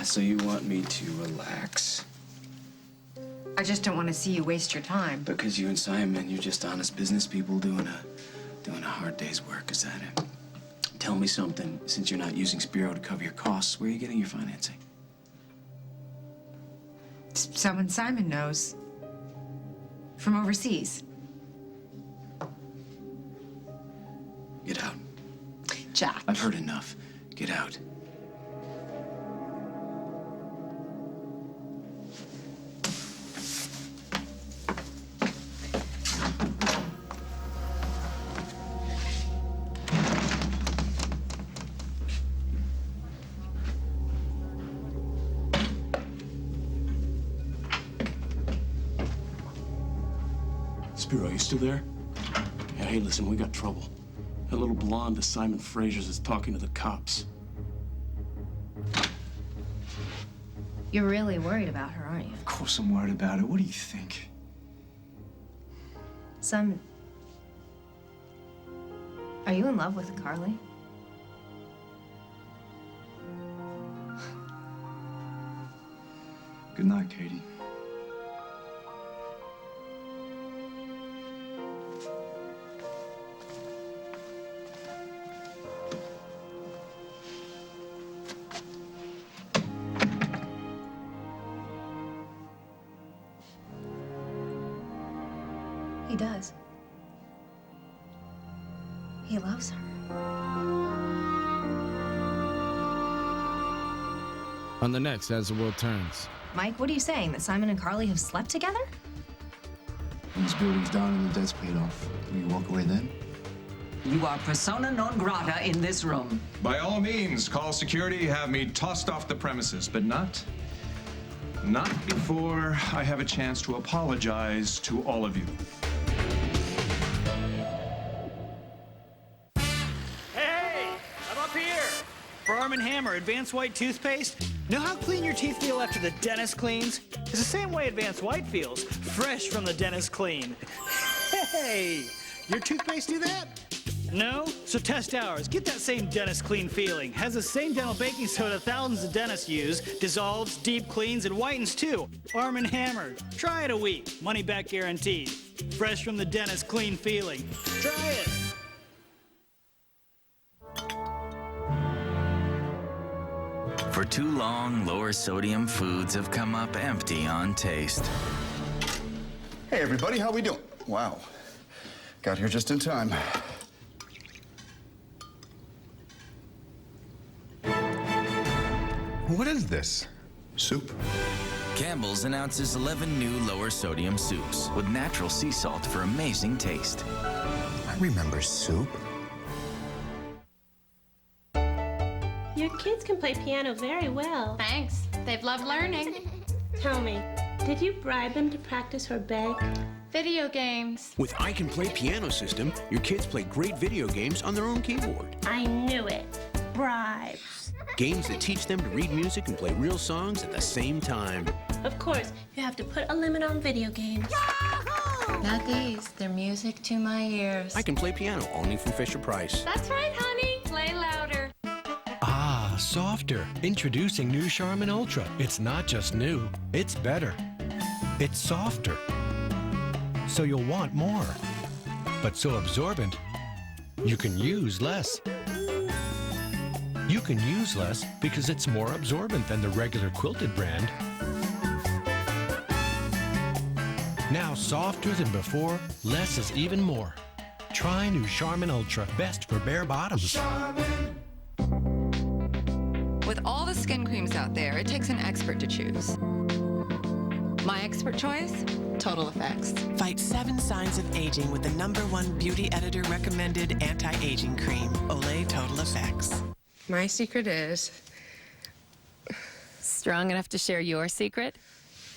So you want me to relax? I just don't want to see you waste your time. Because you and Simon, you're just honest business people doing a hard day's work, is that it? Tell me something, since you're not using Spiro to cover your costs, where are you getting your financing? Someone Simon knows. From overseas. Get out. Jack. I've heard enough. Get out. Spiro, you still there? Yeah, hey, listen, we got trouble. That little blonde to Simon Frazier's is talking to the cops. You're really worried about her, aren't you? Of course I'm worried about it. What do you think? Are you in love with Carly? Good night, Katie. He does. He loves her. On the next As the World Turns. Mike, what are you saying? That Simon and Carly have slept together? When this building's done and the debt's paid off, will you walk away then? You are persona non grata in this room. By all means, call security, have me tossed off the premises, but not before I have a chance to apologize to all of you. Hey, I'm up here. For Arm & Hammer Advanced White Toothpaste. Know how clean your teeth feel after the dentist cleans? It's the same way Advanced White feels, fresh from the dentist clean. Hey, your toothpaste do that? No? So test ours. Get that same dentist clean feeling. Has the same dental baking soda thousands of dentists use, dissolves, deep cleans, and whitens too. Arm & Hammer. Try it a week. Money back guaranteed. Fresh from the dentist clean feeling. Try it. For too long, lower sodium foods have come up empty on taste. Hey everybody, how we doing? Wow, got here just in time. What is this? Soup? Campbell's announces 11 new lower sodium soups with natural sea salt for amazing taste. I remember soup. Your kids can play piano very well. Thanks. They've loved learning. Tell me, did you bribe them to practice or beg? Video games. With I Can Play Piano System, your kids play great video games on their own keyboard. I knew it. Bribes. Games that teach them to read music and play real songs at the same time. Of course, you have to put a limit on video games. Not these. They're music to my ears. I Can Play Piano, only from Fisher-Price. That's right, honey. Play louder. Ah, softer. Introducing new Charmin Ultra. It's not just new, it's better. It's softer. So you'll want more. But so absorbent, you can use less. You can use less because it's more absorbent than the regular quilted brand. Now softer than before, less is even more. Try new Charmin Ultra, best for bare bottoms. With all the skin creams out there, it takes an expert to choose. My expert choice? Total Effects. Fight 7 signs of aging with the #1 beauty editor recommended anti-aging cream, Olay Total Effects. My secret is... Strong enough to share your secret?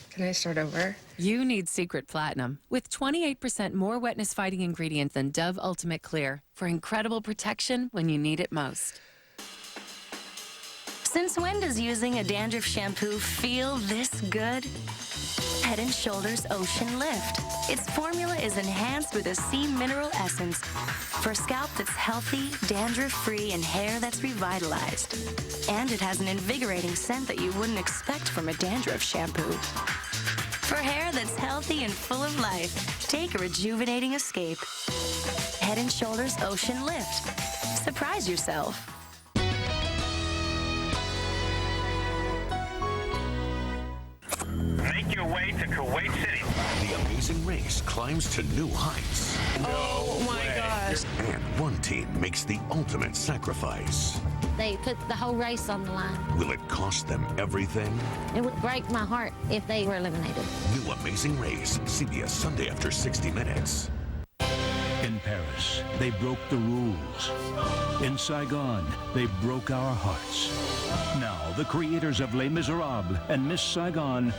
Can I start over? You need Secret Platinum, with 28% more wetness-fighting ingredients than Dove Ultimate Clear for incredible protection when you need it most. Since when does using a dandruff shampoo feel this good? Head & Shoulders Ocean Lift. Its formula is enhanced with a sea mineral essence for scalp that's healthy, dandruff-free, and hair that's revitalized. And it has an invigorating scent that you wouldn't expect from a dandruff shampoo. For hair that's healthy and full of life, take a rejuvenating escape. Head & Shoulders Ocean Lift. Surprise yourself. Make your way to Kuwait City. The Amazing Race climbs to new heights. Oh my gosh. And one team makes the ultimate sacrifice. They put the whole race on the line. Will it cost them everything? It would break my heart if they were eliminated. New Amazing Race, CBS Sunday after 60 Minutes. In Paris, they broke the rules. In Saigon, they broke our hearts. Now, the creators of Les Miserables and Miss Saigon